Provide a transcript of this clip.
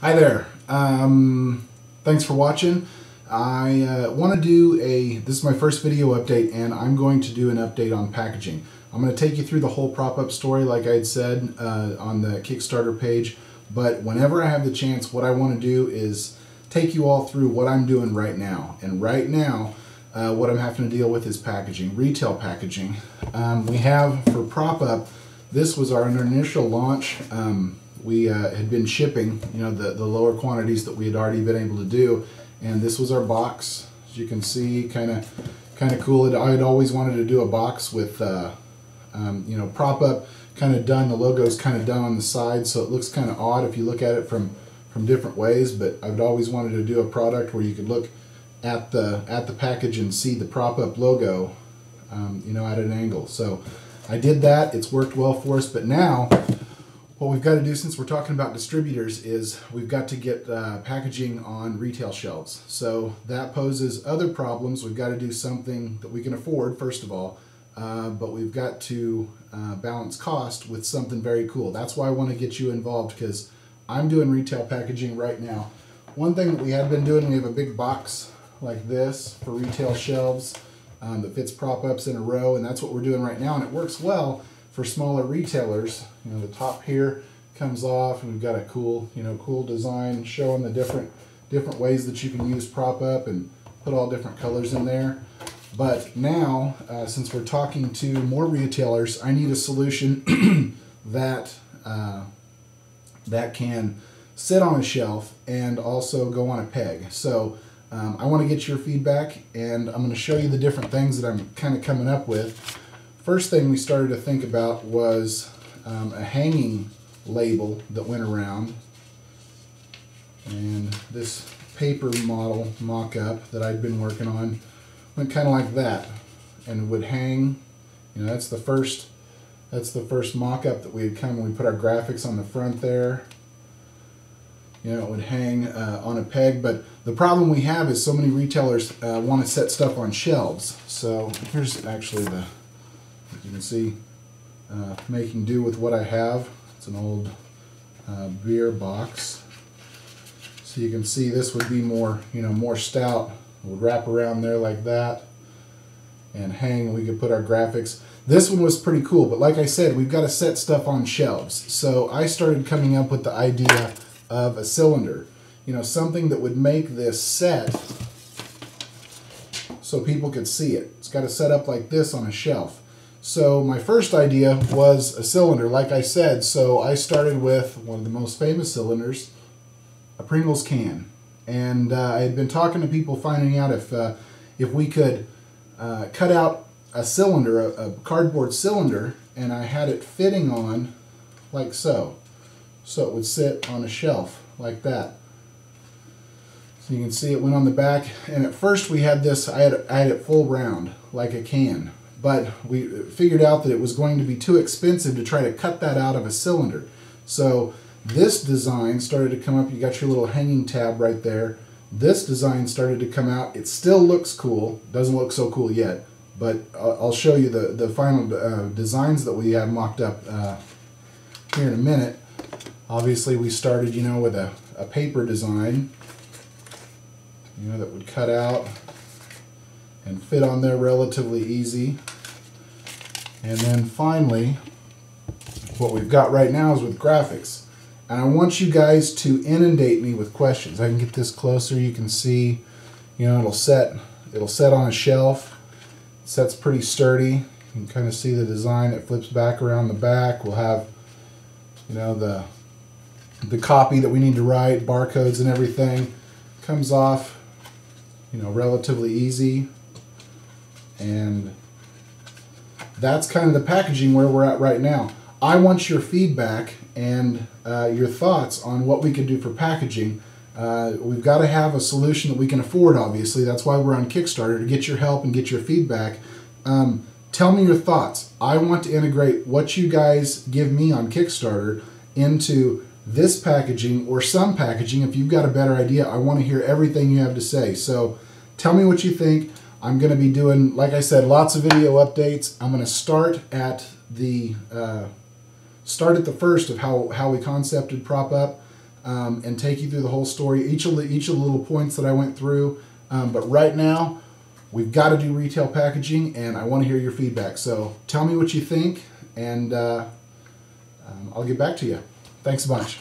Hi there. Thanks for watching. I want to do this is my first video update, and I'm going to do an update on packaging. I'm going to take you through the whole PropUp story like I had said on the Kickstarter page, but whenever I have the chance, what I want to do is take you all through what I'm doing right now. And right now, what I'm having to deal with is packaging, retail packaging. We have for PropUp, this was our initial launch. We had been shipping, the lower quantities that we had already been able to do, and this was our box. As you can see, kind of cool. I had always wanted to do a box with, PropUp kind of done. The logo's kind of done on the side, so it looks kind of odd if you look at it from different ways. But I've always wanted to do a product where you could look at the package and see the PropUp logo, at an angle. So I did that. It's worked well for us. But now, what we've got to do, since we're talking about distributors, is we've got to get packaging on retail shelves. So that poses other problems. We've got to do something that we can afford, first of all, but we've got to balance cost with something very cool. That's why I want to get you involved, because I'm doing retail packaging right now. One thing that we have been doing, we have a big box like this for retail shelves that fits PropUps in a row, and that's what we're doing right now, and it works well for smaller retailers. The top here comes off, and we've got a cool design showing the different ways that you can use PropUp and put all different colors in there. But now, since we're talking to more retailers, I need a solution that can sit on a shelf and also go on a peg. So I want to get your feedback, and I'm going to show you the different things that I'm kind of coming up with. First thing we started to think about was a hanging label that went around, and this paper model mock-up that I'd been working on went kind of like that, and it would hang. That's the first mock-up that we had come when we put our graphics on the front there. It would hang on a peg, but the problem we have is so many retailers want to set stuff on shelves. So here's actually you can see, making do with what I have. It's an old beer box. So you can see this would be more, more stout. It would wrap around there like that and hang. We could put our graphics. This one was pretty cool, but like I said, we've got to set stuff on shelves. So I started coming up with the idea of a cylinder. Something that would make this set so people could see it. It's got to set up like this on a shelf. So my first idea was a cylinder, like I said. So I started with one of the most famous cylinders, a Pringles can. And I had been talking to people, finding out if we could cut out a cylinder, a cardboard cylinder, and I had it fitting on like so. So it would sit on a shelf like that. So you can see it went on the back. And at first we had this, I had it full round, like a can. But we figured out that it was going to be too expensive to try to cut that out of a cylinder. So this design started to come up. You got your little hanging tab right there. This design started to come out. It still looks cool. Doesn't look so cool yet, but I'll show you the final designs that we have mocked up here in a minute. Obviously we started, with a paper design, that would cut out and fit on there relatively easy. And then finally, what we've got right now is with graphics. And I want you guys to inundate me with questions. I can get this closer. You can see, it'll set on a shelf. It sets pretty sturdy. You can kind of see the design. It flips back around the back. We'll have, the copy that we need to write, barcodes and everything. Comes off, relatively easy. And that's kind of the packaging where we're at right now. I want your feedback and your thoughts on what we could do for packaging. We've got to have a solution that we can afford, obviously. That's why we're on Kickstarter, to get your help and get your feedback. Tell me your thoughts. I want to integrate what you guys give me on Kickstarter into this packaging or some packaging. If you've got a better idea, I want to hear everything you have to say. So tell me what you think. I'm going to be doing, like I said, lots of video updates. I'm going to start at the first of how we concepted PropUp. and take you through the whole story, each of the little points that I went through. But right now, we've got to do retail packaging, and I want to hear your feedback. So tell me what you think, and I'll get back to you. Thanks a bunch.